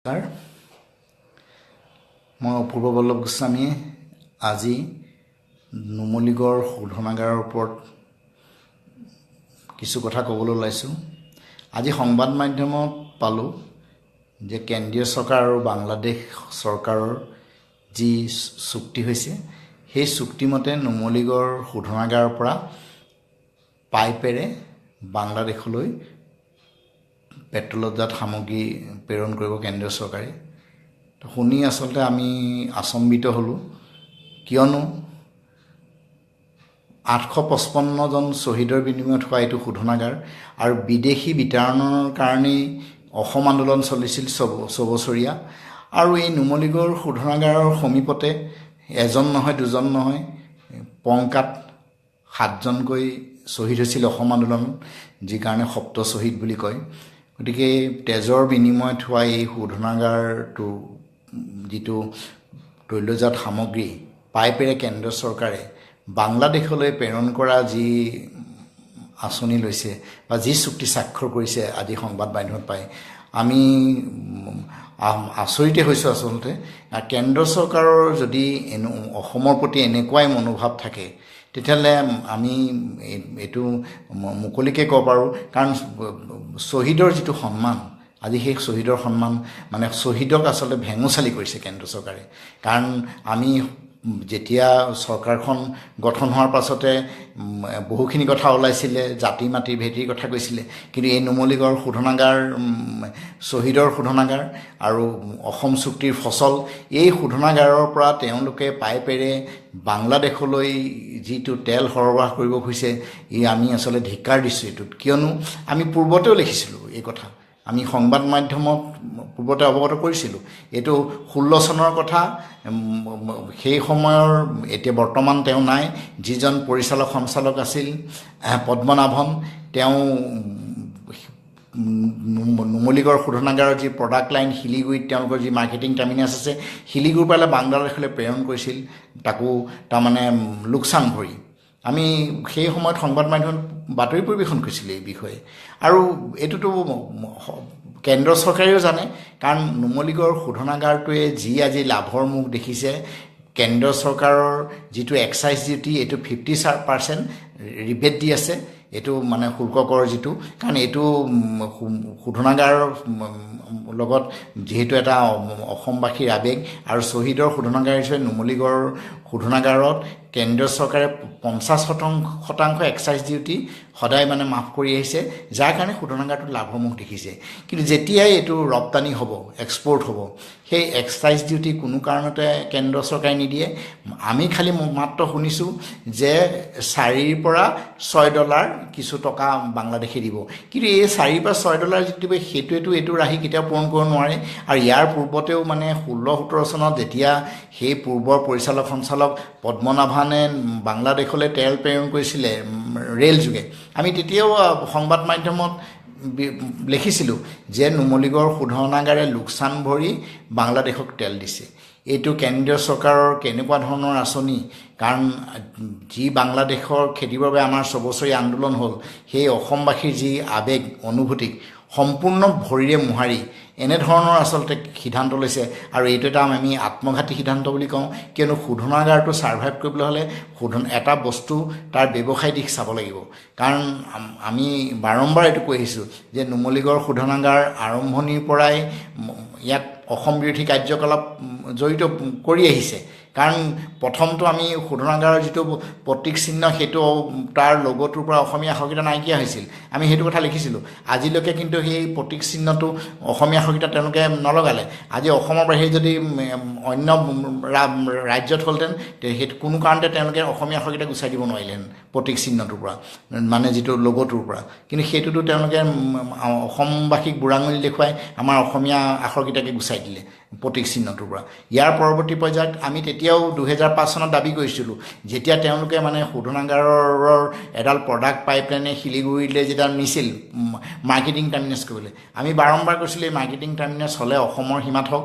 Sir মই অপূৰ্ব বল্লভ গোস্বামীয়ে আজি নুমলীগড় শোধনাগাৰৰ ওপৰত কিছু কথা ক'বলৈ ওলাইছোঁ। আজি সংবাদ মাধ্যমত পালোঁ যে কেন্দ্ৰীয় চৰকাৰ আৰু বাংলাদেশ চৰকাৰৰ যি চুক্তি হৈছে সেই চুক্তিমতে নুমলীগড় শোধনাগাৰৰ পৰা পাইপেৰে বাংলাদেশলৈ পেট্ৰলজাত সামগ্ৰী প্ৰেৰণ কৰিব কেন্দ্ৰীয় চৰকাৰে। শুনি আচলতে আমি আচম্বিত হ'লোঁ, কিয়নো 855 জন শ্বহীদৰ বিনিময়ত হোৱা এইটো শোধনাগাৰ আৰু বিদেশী বিতৰণৰ কাৰণেই অসম আন্দোলন চলিছিল ছবছৰীয়া। আৰু এই নুমলীগড় শোধনাগাৰৰ সমীপতে এজন নহয় দুজন নহয় পংকাত 7জনকৈ শ্বহীদ হৈছিল অসম আন্দোলন, যি কাৰণে সপ্ত শ্বহীদ বুলি কয়। গতিকে তেজৰ বিনিময়ত হোৱা এই শোধনাগাৰটো যিটো তৈলজাত সামগ্ৰী পাইপেৰে কেন্দ্ৰ চৰকাৰে বাংলাদেশলৈ প্ৰেৰণ কৰা যি আঁচনি লৈছে বা যি চুক্তি স্বাক্ষৰ কৰিছে আজি সংবাদ মাধ্যমত পাই আমি আচৰিতে হৈছোঁ। আচলতে কেন্দ্ৰ চৰকাৰৰ যদি অসমৰ প্ৰতি এনেকুৱাই মনোভাৱ থাকে তেতিয়াহ'লে আমি এইটো মুকলিকৈ ক'ব পাৰোঁ, কাৰণ শ্বহীদৰ যিটো সন্মান, আজি সেই শ্বহীদৰ সন্মান মানে শ্বহীদক আচলতে ভেঙুচালি কৰিছে কেন্দ্ৰ চৰকাৰে। কাৰণ আমি যেতিয়া চৰকাৰখন গঠন হোৱাৰ পাছতে বহুখিনি কথা ওলাইছিলে, জাতি মাটি ভেটিৰ কথা কৈছিলে, কিন্তু এই নুমলীগড় শোধনাগাৰ শ্বহীদৰ শোধনাগাৰ আৰু অসম চুক্তিৰ ফচল, এই শোধনাগাৰৰ পৰা তেওঁলোকে পাইপেৰে বাংলাদেশলৈ যিটো তেল সৰবৰাহ কৰিব খুজিছে, আমি আচলতে ধিক্কাৰ দিছোঁ এইটোত। কিয়নো আমি পূৰ্বতেও লিখিছিলোঁ এই কথা, আমি সংবাদ মাধ্যমত পূৰ্বতে অৱগত কৰিছিলোঁ। এইটো 16 চনৰ কথা। সেই সময়ৰ এতিয়া বৰ্তমান তেওঁ নাই, যিজন পৰিচালক সঞ্চালক আছিল পদ্মনাভন, তেওঁ নুমলীগড় শোধনাগাৰৰ যি প্ৰডাক্ট লাইন শিলিগুৰিত তেওঁলোকৰ যি মাৰ্কেটিং টাৰ্মিনাছ আছে, শিলিগুৰিৰ পৰা বাংলাদেশলৈ প্ৰেৰণ কৰিছিল, তাকো তাৰমানে লোকচান ভৰি। আমি সেই সময়ত সংবাদ মাধ্যমত বাতৰি পৰিৱেশন কৰিছিলোঁ এই বিষয়ে। আৰু এইটোতো কেন্দ্ৰ চৰকাৰেও জানে, কাৰণ নুমলীগড় শোধনাগাৰটোৱে যি আজি লাভৰ মুখ দেখিছে, কেন্দ্ৰ চৰকাৰৰ যিটো এক্সাইজ ডিউটি এইটো 50% ৰিবেট দি আছে, এইটো মানে শুল্ক কৰ যিটো, কাৰণ এইটো শোধনাগাৰৰ লগত যিহেতু এটা অসমবাসীৰ আৱেগ আৰু শ্বহীদৰ শোধনাগাৰ হিচাপে নুমলীগড় শোধনাগাৰত কেন্দ্ৰীয় চৰকাৰে 50% এক্সাইজ ডিউটি সদায় মানে মাফ কৰি আহিছে, যাৰ কাৰণে শোধনাগাৰটোত লাভৰ মুখ দেখিছে। কিন্তু যেতিয়াই এইটো ৰপ্তানি হ'ব, এক্সপৰ্ট হ'ব, সেই এক্সাইজ ডিউটি কোনো কাৰণতে কেন্দ্ৰ চৰকাৰে নিদিয়ে। আমি খালি মাত্ৰ শুনিছোঁ যে $4 পৰা $6 কিছু টকা বাংলাদেশে দিব, কিন্তু এই $4 পৰা $6 যিটো দিব সেইটোৱেতো এইটো ৰাহি কেতিয়াও পূৰণ কৰিব নোৱাৰে। আৰু ইয়াৰ পূৰ্বতেও মানে 16-17 চনত যেতিয়া সেই পূৰ্বৰ পৰিচালক সঞ্চালক পদ্মনাভনে বাংলাদেশলৈ তেল প্ৰেৰণ কৰিছিলে ৰেল যোগে, আমি তেতিয়াও সংবাদ মাধ্যমত লিখিছিলোঁ যে নুমলীগড় শোধনাগাৰে লোকচান ভৰি বাংলাদেশক তেল দিছে। এইটো কেন্দ্ৰীয় চৰকাৰৰ কেনেকুৱা ধৰণৰ আঁচনি, কাৰণ যি বাংলাদেশৰ খেতিৰ বাবে আমাৰ ছবছৰীয়া আন্দোলন হ'ল, সেই অসমবাসীৰ যি আৱেগ অনুভূতিক সম্পূৰ্ণ ভৰিৰে মোহাৰি এনেধৰণৰ আচলতে সিদ্ধান্ত লৈছে। আৰু এইটো এটা আমি আত্মঘাতী সিদ্ধান্ত বুলি কওঁ, কিয়নো শোধনাগাৰটো ছাৰ্ভাইভ কৰিবলৈ হ'লে এটা বস্তু তাৰ ব্যৱসায় দিশ চাব লাগিব। কাৰণ আমি বাৰম্বাৰ এইটো কৈ আহিছোঁ যে নুমলীগড় শোধনাগাৰ আৰম্ভণিৰ পৰাই ইয়াত অসম বিৰোধী কাৰ্যকলাপ জড়িত কৰি আহিছে। কাৰণ প্ৰথমটো আমি শোধনাগাৰৰ যিটো প্ৰতীক চিহ্ন সেইটো তাৰ লগটোৰ পৰা অসমীয়া আখৰকেইটা নাইকিয়া হৈছিল, আমি সেইটো কথা লিখিছিলোঁ। আজিলৈকে কিন্তু সেই প্ৰতীক চিহ্নটো অসমীয়া আখৰকেইটা তেওঁলোকে নলগালে। আজি অসমৰ বাহিৰে যদি অন্য ৰাজ্যত হ'লহেঁতেন সেইটো কোনো কাৰণতে তেওঁলোকে অসমীয়া আখৰকেইটা গুচাই দিব নোৱাৰিলেহেঁতেন প্ৰতীক চিহ্নটোৰ পৰা, মানে যিটো লগটোৰ পৰা। কিন্তু সেইটোতো তেওঁলোকে অসমবাসীক বুঢ়াঙুলি দেখুৱাই আমাৰ অসমীয়া আখৰকেইটাকে গুচাই দিলে প্ৰতীক চিহ্নটোৰ পৰা। ইয়াৰ পৰৱৰ্তী পৰ্যায়ত আমি তেতিয়াও 2005 চনত দাবী কৰিছিলোঁ, যেতিয়া তেওঁলোকে মানে শোধনাগাৰৰ এডাল প্ৰডাক্ট পাইপলাইনে শিলিগুৰিলৈ যেতিয়া নিছিল মাৰ্কেটিং টাৰ্মিনেছ কৰিবলৈ, আমি বাৰম্বাৰ কৈছিলোঁ এই মাৰ্কেটিং টাৰ্মিনেছ হ'লে অসমৰ সীমাত হওক,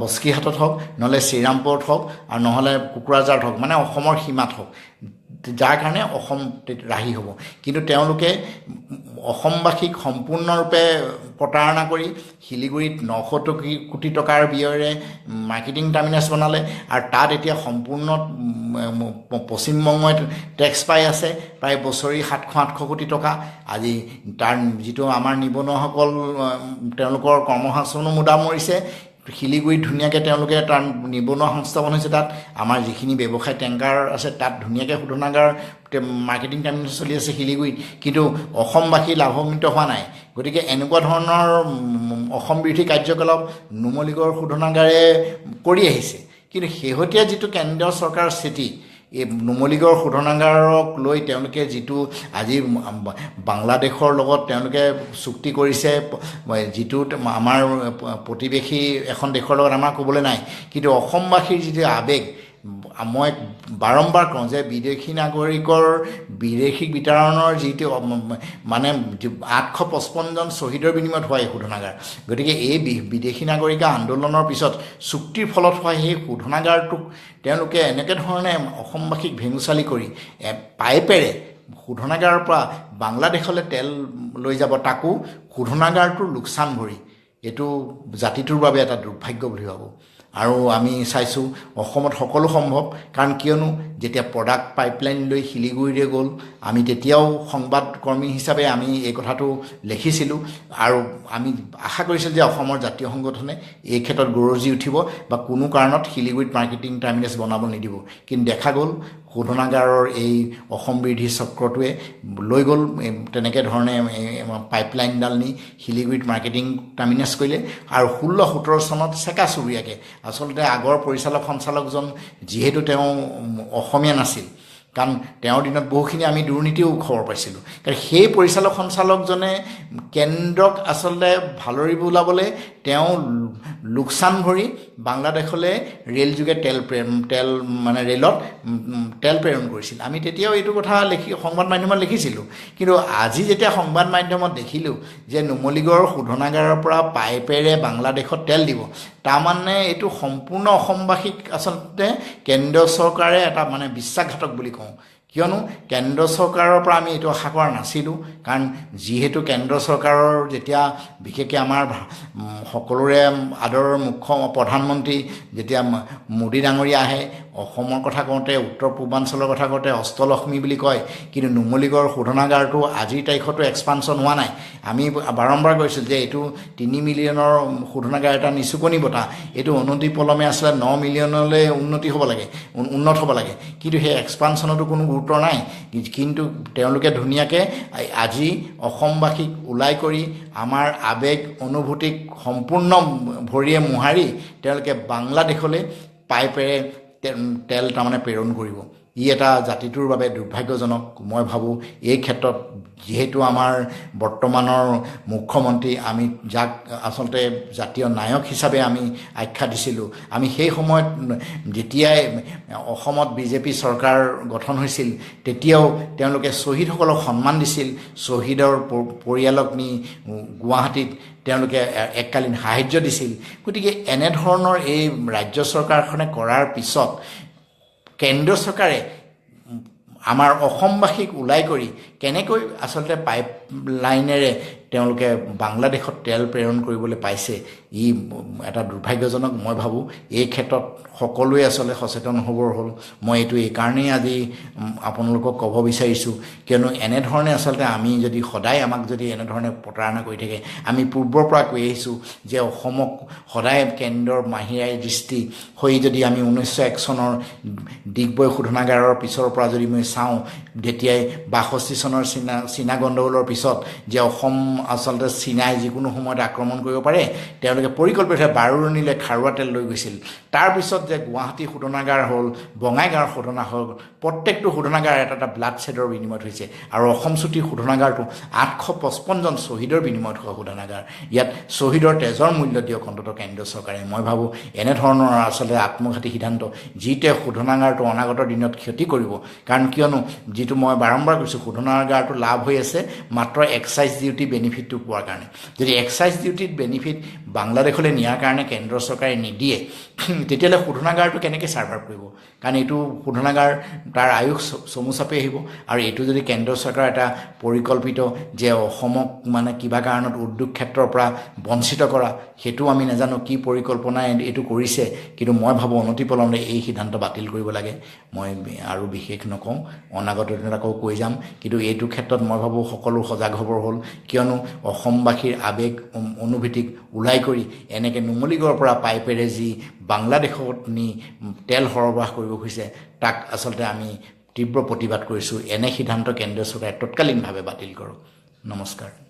বস্কিহাটত হওক, নহ'লে শ্ৰীৰামপুৰত হওক, আৰু নহ'লে কোকৰাঝাৰত হওক, মানে অসমৰ সীমাত হওক। যাৰ কাৰণে অসম ৰাহি হ'ব। কিন্তু তেওঁলোকে অসমবাসীক সম্পূৰ্ণৰূপে প্ৰতাৰণা কৰি শিলিগুৰিত 900 কোটি টকাৰ ব্যয়েৰে মাৰ্কেটিং টাৰ্মিনাছ বনালে আৰু তাত এতিয়া সম্পূৰ্ণ পশ্চিমবংগত টেক্স পাই আছে প্ৰায় বছৰি 700-800 কোটি টকা। আজি তাৰ যিটো আমাৰ নিবনুৱাসকল তেওঁলোকৰ কৰ্মসংস্থাপনো মুদা মৰিছে। শিলিগুৰিত ধুনীয়াকৈ তেওঁলোকে তাৰ নিবনুৱা সংস্থাপন হৈছে। তাত আমাৰ যিখিনি ব্যৱসায় টেংকাৰ আছে তাত ধুনীয়াকৈ শোধনাগাৰ মাৰ্কেটিং টাৰ্মিনেল চলি আছে শিলিগুৰিত, কিন্তু অসমবাসী লাভান্বিত হোৱা নাই। গতিকে এনেকুৱা ধৰণৰ অসম বিৰোধী কাৰ্যকলাপ নুমলীগড় শোধনাগাৰে কৰি আহিছে। কিন্তু শেহতীয়া যিটো কেন্দ্ৰীয় চৰকাৰৰ স্থিতি, এই নুমলীগড় শোধনাগাৰক লৈ তেওঁলোকে যিটো আজি বাংলাদেশৰ লগত তেওঁলোকে চুক্তি কৰিছে, যিটোত আমাৰ প্ৰতিবেশী এখন দেশৰ লগত আমাৰ ক'বলৈ নাই, কিন্তু অসমবাসীৰ যিটো আৱেগ, মই বাৰম্বাৰ কওঁ যে বিদেশী নাগৰিকৰ বিদেশী বিতৰণৰ যিটো মানে 855 জন শ্বহীদৰ বিনিময়ত হোৱা এই শোধনাগাৰ। গতিকে এই বিদেশী নাগৰিক আন্দোলনৰ পিছত চুক্তিৰ ফলত হোৱা সেই শোধনাগাৰটোক তেওঁলোকে এনেকৈ ধৰণে অসমবাসীক ভেঙুচালি কৰি পাইপেৰে শোধনাগাৰৰ পৰা বাংলাদেশলৈ তেল লৈ যাব, তাকো শোধনাগাৰটোৰ লোকচান ভৰি, এইটো জাতিটোৰ বাবে এটা দুৰ্ভাগ্য বুলি ভাবোঁ। আৰু আমি চাইছোঁ অসমত সকলো সম্ভৱ, কাৰণ কিয়নো যেতিয়া প্ৰডাক্ট পাইপলাইন লৈ শিলিগুৰিৰে গ'ল, আমি তেতিয়াও সংবাদকৰ্মী হিচাপে আমি এই কথাটো লিখিছিলোঁ আৰু আমি আশা কৰিছিলোঁ যে অসমৰ জাতীয় সংগঠনে এই ক্ষেত্ৰত গৰজি উঠিব বা কোনো কাৰণত শিলিগুৰিত মাৰ্কেটিং টাৰ্মিনেছ বনাব নিদিব। কিন্তু দেখা গ'ল শোধনাগাৰৰ এই অসম বিৰোধী চক্ৰটোৱে লৈ গ'ল তেনেকৈ ধৰণে পাইপলাইনডাল নি শিলিগুৰিত মাৰ্কেটিং টাৰ্মিনেছ কৰিলে। আৰু 16-17 চনত চেকা চুবুৰীয়াকৈ, আচলতে আগৰ পৰিচালক সঞ্চালকজন যিহেতু তেওঁ অসমীয়া নাছিল, কাৰণ তেওঁৰ দিনত বহুখিনি আমি দুৰ্নীতিও খবৰ পাইছিলোঁ, কাৰণ সেই পৰিচালক সঞ্চালকজনে কেন্দ্ৰক আচলতে ভালৰি বোলাবলৈ তেওঁ লোকচান ভৰি বাংলাদেশলৈ ৰে'লযোগে তেল মানে ৰে'লত তেল প্ৰেৰণ কৰিছিল। আমি তেতিয়াও এইটো কথা সংবাদ মাধ্যমত লিখিছিলোঁ। কিন্তু আজি যেতিয়া সংবাদ মাধ্যমত দেখিলোঁ যে নুমলীগড় শোধনাগাৰৰ পৰা পাইপেৰে বাংলাদেশত তেল দিব, তাৰমানে এইটো সম্পূৰ্ণ অসমবাসীক আচলতে কেন্দ্ৰীয় চৰকাৰে এটা মানে বিশ্বাসঘাতক বুলি কওঁ। কিয়নো কেন্দ্ৰ চৰকাৰৰ পৰা আমি এইটো আশা কৰা নাছিলোঁ, কাৰণ যিহেতু কেন্দ্ৰ চৰকাৰৰ যেতিয়া বিশেষকৈ আমাৰ সকলোৰে আদৰৰ মুখ্য প্ৰধানমন্ত্ৰী যেতিয়া মোদী ডাঙৰীয়া আহে, অসমৰ কথা কওঁতে উত্তৰ পূৰ্বাঞ্চলৰ কথা কওঁতে অষ্টলক্ষ্মী বুলি কয়, কিন্তু নুমলীগড় শোধনাগাৰটো আজিৰ তাৰিখতো এক্সপানশ্যন হোৱা নাই। আমি বাৰম্বাৰ কৈছিলোঁ যে এইটো 3 মিলিয়নৰ শোধনাগাৰ এটা নিচুকনি বঁটা, এইটো অনতিপলমে আচলতে 9 মিলিয়নলৈ উন্নত হ'ব লাগে, কিন্তু সেই এক্সপানশ্যনতো কোনো গুৰুত্ব নাই। কিন্তু তেওঁলোকে ধুনীয়াকৈ আজি অসমবাসীক ওলাই কৰি আমাৰ আৱেগ অনুভূতিক সম্পূৰ্ণ ভৰিয়ে মোহাৰি তেওঁলোকে বাংলাদেশলৈ পাইপেৰে তেল তাৰমানে প্ৰেৰণ কৰিব। ই এটা জাতিটোৰ বাবে দুৰ্ভাগ্যজনক। মই ভাবোঁ এই ক্ষেত্ৰত যিহেতু আমাৰ বৰ্তমানৰ মুখ্যমন্ত্ৰী, আমি যাক আচলতে জাতীয় নায়ক হিচাপে আমি আখ্যা দিছিলোঁ, আমি সেই সময়ত যেতিয়াই অসমত বিজেপি চৰকাৰ গঠন হৈছিল তেতিয়াও তেওঁলোকে শ্বহীদসকলক সন্মান দিছিল, শ্বহীদৰ পৰিয়ালক নি গুৱাহাটীত তেওঁলোকে এককালীন সাহাৰ্য দিছিল। গতিকে এনেধৰণৰ এই ৰাজ্য চৰকাৰখনে কৰাৰ পিছত কেন্দ্ৰ চৰকাৰে আমাৰ অসমবাসীক ওলাই কৰি কেনেকৈ আচলতে পাইপ লাইনেৰে তেওঁলোকে বাংলাদেশত তেল প্ৰেৰণ কৰিবলৈ পাইছে, ই এটা দুৰ্ভাগ্যজনক। মই ভাবোঁ এই ক্ষেত্ৰত সকলোৱে আচলতে সচেতন হ'বৰ হ'ল। মই এইটো এইকাৰণেই আজি আপোনালোকক ক'ব বিচাৰিছোঁ, কিয়নো এনেধৰণে আচলতে আমি যদি সদায় আমাক যদি এনেধৰণে প্ৰতাৰণা কৰি থাকে, আমি পূৰ্বৰ পৰা কৈ আহিছোঁ যে অসমক সদায় কেন্দ্ৰৰ মাহিৰাই দৃষ্টি হৈ যদি আমি 1901 চনৰ ডিগবৈ শোধনাগাৰৰ পিছৰ পৰা যদি মই চাওঁ, যেতিয়াই 62 চনৰ চীনা গণ্ডগোলৰ পিছত যে অসম আচলতে চীনাই যিকোনো সময়ত আক্ৰমণ কৰিব পাৰে, তেওঁলোকে পৰিকল্পিতভাৱে বাৰুৰণিলৈ খাৰুৱা তেল লৈ গৈছিল। তাৰপিছত যে গুৱাহাটী শোধনাগাৰ হ'ল, বঙাইগাঁৱৰ শোধনাগাৰ হ'ল, প্ৰত্যেকটো শোধনাগাৰ এটা ব্লাড শ্বেডৰ বিনিময়ত হৈছে। আৰু অসম চুটি শোধনাগাৰটো 855 জন শ্বহীদৰ বিনিময়ত হোৱা শোধনাগাৰ। ইয়াত শ্বহীদৰ তেজৰ মূল্য দিয়ক অন্ততঃ কেন্দ্ৰীয় চৰকাৰে। মই ভাবোঁ এনেধৰণৰ আচলতে আত্মঘাতী সিদ্ধান্ত যিটোৱে শোধনাগাৰটো অনাগত দিনত ক্ষতি কৰিব। কাৰণ কিয়নো যিটো মই বাৰম্বাৰ কৈছোঁ, শোধনাগাৰটো লাভ হৈ আছে মাত্ৰ এক্সাইজ ডিউটি বেনিফিটটো পোৱাৰ কাৰণে। যদি এক্সাইজ ডিউটিত বেনিফিট বাংলাদেশলৈ নিয়াৰ কাৰণে কেন্দ্ৰ চৰকাৰে নিদিয়ে তেতিয়াহ'লে শোধনাগাৰটো কেনেকৈ ছাৰ্ভাৰ কৰিব কাৰণ এইটো শোধনাগাৰ তাৰ আয়ুস চমু চাপি আহিব আৰু এইটো যদি কেন্দ্ৰ চৰকাৰ এটা পৰিকল্পিত যে অসমক মানে কিবা কাৰণত উদ্যোগ ক্ষেত্ৰৰ পৰা বঞ্চিত কৰা সেইটো আমি নাজানো কি পৰিকল্পনাই এইটো কৰিছে কিন্তু মই ভাবোঁ অনতিপলমে এই সিদ্ধান্ত বাতিল কৰিব লাগে মই আৰু বিশেষ নকওঁ অনাগত দিনত আকৌ কৈ যাম কিন্তু এইটো ক্ষেত্ৰত মই ভাবোঁ সকলো সজাগ হ'বৰ হ'ল কিয়নো অসমবাসীৰ আৱেগ অনুভূতিক ওলাই কৰি এনেকৈ নুমলীগড়ৰ পৰা পাইপেৰে যি বাংলাদেশত নি তেল সৰবৰাহ কৰিব খুজিছে তাক আচলতে আমি তীব্ৰ প্ৰতিবাদ কৰিছোঁ এনে সিদ্ধান্ত কেন্দ্ৰীয় চৰকাৰে তৎকালীনভাৱে বাতিল কৰক নমস্কাৰ